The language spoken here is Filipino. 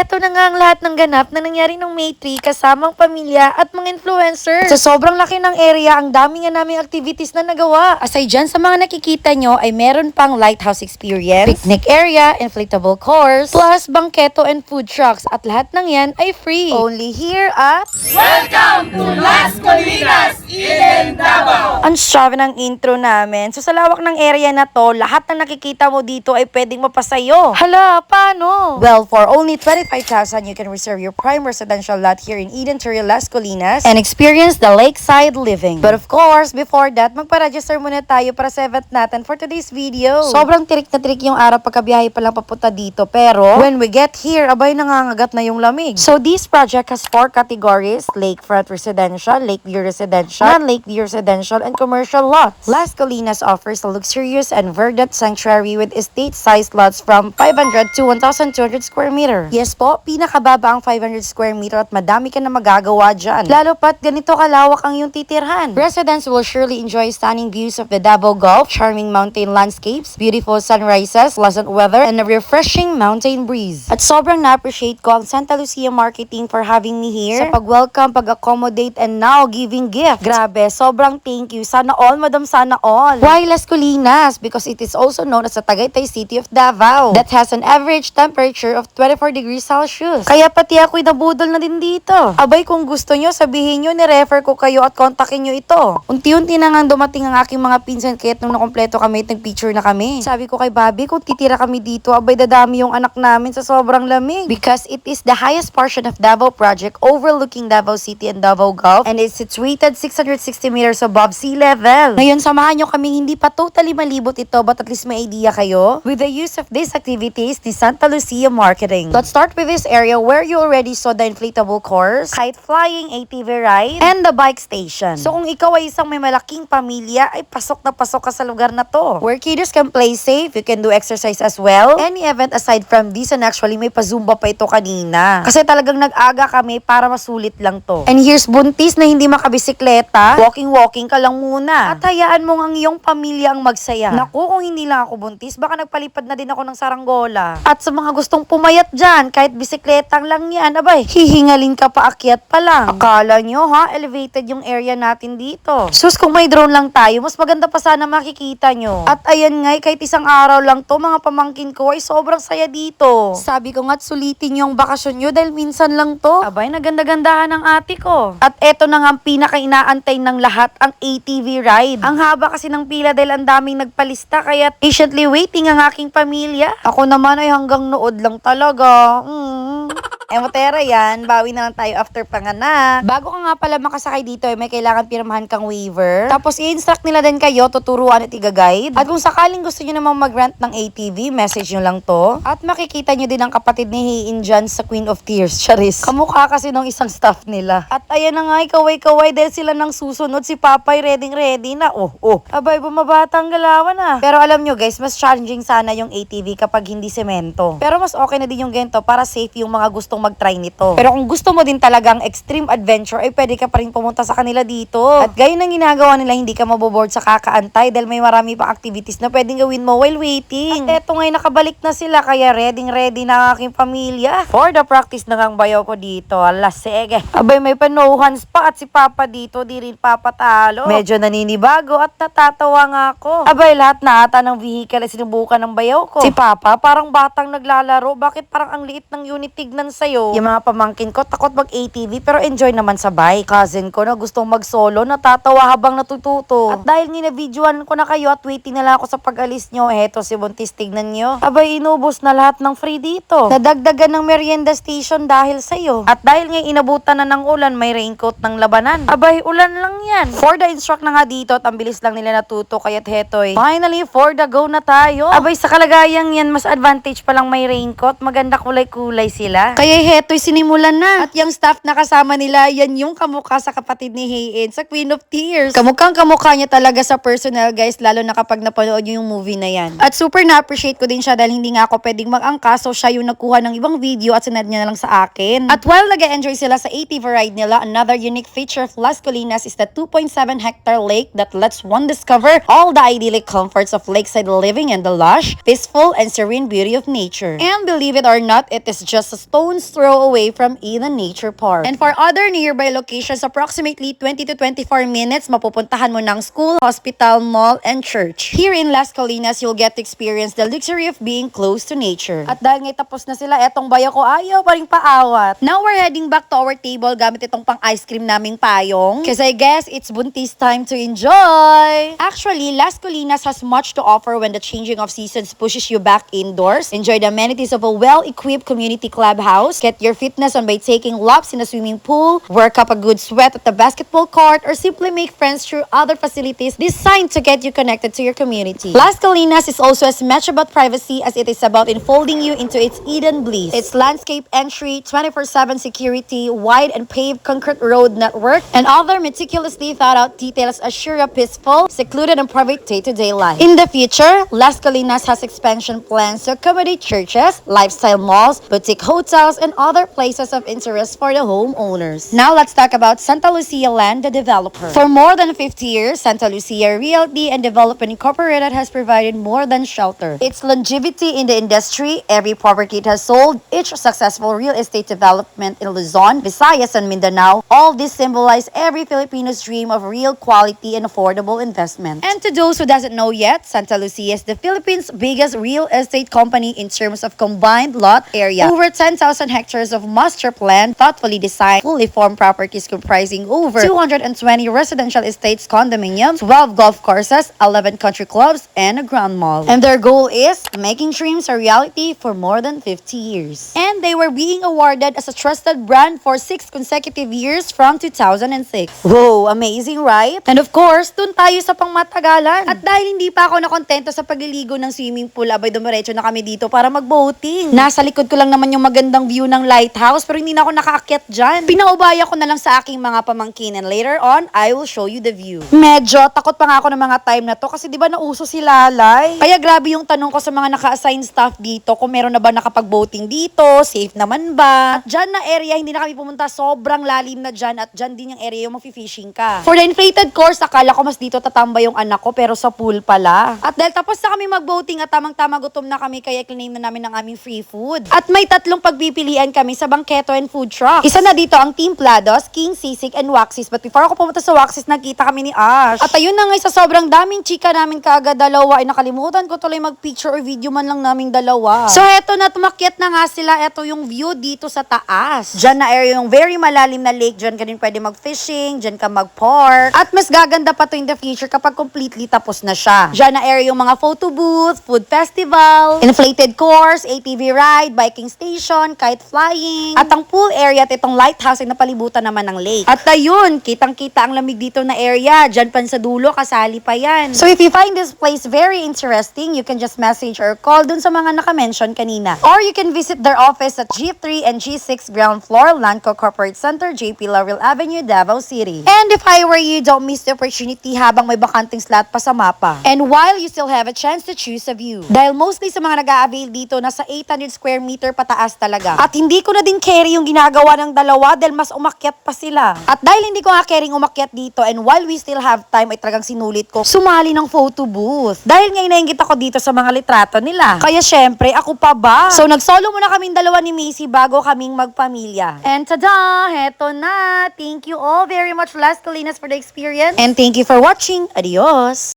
eto na nga ang lahat ng ganap na nangyari nung May 3 kasamang pamilya at mga influencer. Sa sobrang laki ng area, ang dami nga naming activities na nagawa. Aside dyan sa mga nakikita nyo ay meron pang lighthouse experience, picnic area, inflatable course, plus bangketo and food trucks at lahat ng yan ay free. Only here at Welcome to Las Colinas, Eden, Davao! ang strava ng intro namin. So sa lawak ng area na to, lahat na nakikita mo dito ay pwedeng mapasayo. Hala, paano? Well, for only 25,000, you can reserve your prime residential lot here in Eden, Turrial, Las Colinas and experience the lakeside living. But of course, before that, magpa-register muna tayo para sa event natin for today's video. Sobrang tirik na tirik yung araw pagkabiyahe pa lang papunta dito. Pero, when we get here, abay nangangagat na yung lamig. So this project has 4 categories: lakefront residential, lakeview residential, non-lakeview residential, and commercial lots. Las Colinas offers a luxurious and verdant sanctuary with estate-sized lots from 500 to 1,200 square meter. Yes po, pinakababa ang 500 square meter at madami ka na magagawa dyan. Lalo pat ganito kalawak ang iyong titirhan. Residents will surely enjoy stunning views of the Davao Gulf, charming mountain landscapes, beautiful sunrises, pleasant weather, and a refreshing mountain breeze. At sobrang na-appreciate ko ang Santa Lucia Marketing for having me here sa pag-welcome, pag-accommodate, and now giving gift. Grabe, sobrang thank you. Sana all, madam, sana all. Why Las Colinas? Because it is also known as the Tagaytay City of Davao that has an average temperature of 24 degrees Celsius. Kaya pati ako'y nabudol na din dito. Abay, kung gusto nyo, sabihin nyo, ni-refer ko kayo at kontakin nyo ito. Unti-unti na nga dumating ang aking mga pinsan kaya't nung nakompleto kami, nag-picture na kami. Sabi ko kay Bobby, kung titira kami dito, abay dadami yung anak namin sa sobrang lamig. Because it is the highest portion of Davao Project overlooking Davao City and Davao Gulf and is situated 660 meters above sea level. Ngayon, samahan nyo kaming hindi pa totally malibot ito but at least may idea kayo with the use of these activities ni Santa Lucia Marketing. Let's start with this area where you already saw the inflatable course, kite flying, ATV ride, and the bike station. So kung ikaw ay isang may malaking pamilya, ay pasok na pasok ka sa lugar na to. Where kiddos can play safe, you can do exercise as well. Any event aside from this, and actually may pa-zumba pa ito kanina. Kasi talagang nag-aga kami para masulit lang to. And here's buntis na hindi makabisikleta, walking ka lang muna. At hayaan mo ang iyong pamilya ang magsaya. Naku, kung hindi lang ako buntis, baka nagpalipad na din ako ng saranggola. At sa mga gustong pumayat dyan, kahit bisikletang lang yan, abay, hihingalin ka pa akyat pa lang. Akala nyo ha, elevated yung area natin dito. Sus, kung may drone lang tayo, mas maganda pa sana makikita nyo. At ayan nga, kahit isang araw lang to, mga pamangkin ko ay sobrang saya dito. Sabi ko nga't sulitin yung bakasyon nyo dahil minsan lang to. Abay, naganda-gandahan ng ate ko. At eto na nga ang pinaka-inaantay ng lahat, ang ATV ride. Ang haba kasi ng pila dahil ang daming nagpalista kaya patiently waiting ang aking pamilya. Ako naman ay hanggang nood lang talaga. Emotera yan, bawi na lang tayo after panganak. Bago ka nga pala makasakay dito, may kailangan pirmahan kang waiver. Tapos i-instruct nila din kayo, tuturuan at i-guide. At kung sakaling gusto nyo namang mag-rent ng ATV, message nyo lang to. At makikita nyo din ang kapatid ni Hein dyan sa Queen of Tears, Charis. Kamukha kasi nung isang staff nila. At ayan na nga, kaway-kaway dahil sila nang susunod. Si Papay ready na. Abay, bumabata ang galawan ah. Pero alam nyo guys, mas challenging sana yung ATV kapag hindi semento. Pero mas okay na din yung ganito para safe yung mga gustong mag-try nito. Pero kung gusto mo din talagang extreme adventure, ay pwede ka pa rin pumunta sa kanila dito. At gaya ng ginagawa nila, hindi ka maboboard sa kakaantay dahil may marami pang activities na pwedeng gawin mo while waiting. At eto ngayon, nakabalik na sila, kaya ready na ang aking pamilya. For the practice na ang bayaw ko dito. Alas, sige. Abay, may panuhans pa at si Papa dito, di rin papatalo. Medyo naninibago at natatawa nga ako. Abay, lahat na ata ng vehicle ay sinubukan ng bayaw ko. Si Papa, parang batang naglalaro. Bakit parang ang liit ng unit tignan sa'yo? Yung mga pamangkin ko, takot mag-ATV pero enjoy naman sa bike. Cousin ko na gustong mag-solo, natatawa habang natututo. At dahil nginabidyoan ko na kayo at waiting na lang ako sa pag-alis nyo, eto si Buntis, tignan nyo. Abay, inubos na lahat ng free dito. Nadagdagan ng merienda station dahil sa'yo. At dahil nga inabutan na ng ulan, may raincoat ng labanan. Abay, ulan lang yan. For the instruct na nga dito at ang bilis lang nila natuto, kaya't hetoy. Finally, for the go na tayo. Abay, sa kalagayang yan, mas advantage palang may raincoat. Maganda kulay-kulay sila. Kaya heto'y sinimulan na. At yung staff na kasama nila, yan yung kamukha sa kapatid ni Hein sa Queen of Tears. Kamukhang kamukha niya talaga sa personal guys, lalo na kapag napanood niyo yung movie na yan. At super na-appreciate ko din siya dahil hindi nga ako pwedeng mag-angkas, so siya yung nagkuha ng ibang video at sinad niya na lang sa akin. At while nag-enjoy sila sa ATV ride nila, another unique feature of Las Colinas is the 2.7 hectare lake that lets one discover all the idyllic comforts of lakeside living and the lush, peaceful, and serene beauty of nature. And believe it or not, it is just a stone's stone's throw away from Eden Nature Park. And for other nearby locations, approximately 20 to 24 minutes, mapupuntahan mo ng school, hospital, mall, and church. Here in Las Colinas, you'll get to experience the luxury of being close to nature. At dahil ngay tapos na sila, etong bayo ko ayaw pa rin paawat. Now we're heading back to our table gamit itong pang ice cream naming payong. Cause I guess it's buntis time to enjoy. Actually, Las Colinas has much to offer when the changing of seasons pushes you back indoors. Enjoy the amenities of a well-equipped community clubhouse. Get your fitness on by taking laps in a swimming pool. Work up a good sweat at the basketball court, or simply make friends through other facilities designed to get you connected to your community. Las Colinas is also as much about privacy as it is about enfolding you into its Eden bliss. Its landscape entry, 24/7 security, wide and paved concrete road network, and other meticulously thought out details assure a peaceful, secluded, and private day-to-day life. In the future, Las Colinas has expansion plans to accommodate churches, lifestyle malls, boutique hotels, and other places of interest for the homeowners. Now let's talk about Santa Lucia Land, the developer. For more than 50 years, Santa Lucia Realty and Development Incorporated has provided more than shelter. Its longevity in the industry, every property it has sold, each successful real estate development in Luzon, Visayas, and Mindanao, all this symbolize every Filipino's dream of real quality and affordable investment. And to those who doesn't know yet, Santa Lucia is the Philippines' biggest real estate company in terms of combined lot area. Over 10,000 hectares of master plan, thoughtfully designed, fully formed properties comprising over 220 residential estates, condominiums, 12 golf courses, 11 country clubs, and a grand mall. And their goal is making dreams a reality for more than 50 years. And they were being awarded as a trusted brand for 6 consecutive years from 2006. Whoa, amazing, right? And of course, dun tayo sa pangmatagalan. At dahil hindi pa ako nakontento sa pagliligo ng swimming pool, abay dumiretso na kami dito para mag-boating. Nasa likod ko lang naman yung magandang view ng lighthouse, pero hindi na ako nakaakyat dyan. Pinaubaya ko na lang sa aking mga pamangkin, and later on, I will show you the view. Medyo takot pa nga ako ng mga time na to kasi di ba nauso si Lalay? Kaya grabe yung tanong ko sa mga naka-assign staff dito kung meron na ba nakapag-boating dito, safe naman ba? At dyan na area, hindi na kami pumunta, sobrang lalim na dyan, at dyan din yung area yung mag-fishing ka. For the inflated course, akala ko mas dito tatambay yung anak ko, pero sa pool pala. At dahil tapos na kami mag-boating at tamang-tama gutom na kami, kaya claim na namin ang aming free food. At may 3 pagpipilian kami sa bangketo and food truck. Isa na dito ang Team Plados, King, Sisig, and Waxis. But before ako pumunta sa Waxis, nakita kami ni Ash. At ayun na nga, sa sobrang daming chika namin kaagad dalawa, ay nakalimutan ko tuloy mag-picture or video man lang naming dalawa. So eto na, tumakyat na nga sila. Eto yung view dito sa taas. Diyan na area yung very malalim na lake. Diyan ka din pwede mag-fishing, diyan ka mag-park. At mas gaganda pa to in the future kapag completely tapos na siya. Diyan na area yung mga photo booth, food festival, inflated course, ATV ride, biking station, kite flying, at ang pool area at itong lighthouse ay napalibutan naman ng lake. At ayun, kitang-kita ang lamig dito na area. Diyan pa sa dulo, kasali pa yan. So if you find this place very interesting, you can just message or call dun sa mga naka-mention kanina. Or you can visit their office at G3 and G6 ground floor, Lanco Corporate Center, JP Laurel Avenue, Davao City. And if I were you, don't miss the opportunity habang may bakanting slot pa sa mapa. And while you still have a chance to choose a view. Dahil mostly sa mga nag-a-avail dito, nasa 800 square meter pataas talaga. At hindi ko na din carry yung ginagawa ng dalawa dahil mas umakyat pa sila. At dahil hindi ko nga carrying umakyat dito, and while we still have time, ay talagang sinulit ko sumali ng photo booth. Dahil ngayon nainggit ako dito sa mga litrato nila. Kaya syempre, ako pa ba? So nagsolo muna kaming dalawa ni Macy bago kaming magpamilya. And tada! Heto na! Thank you all very much, Las Colinas, for the experience. And thank you for watching. Adios!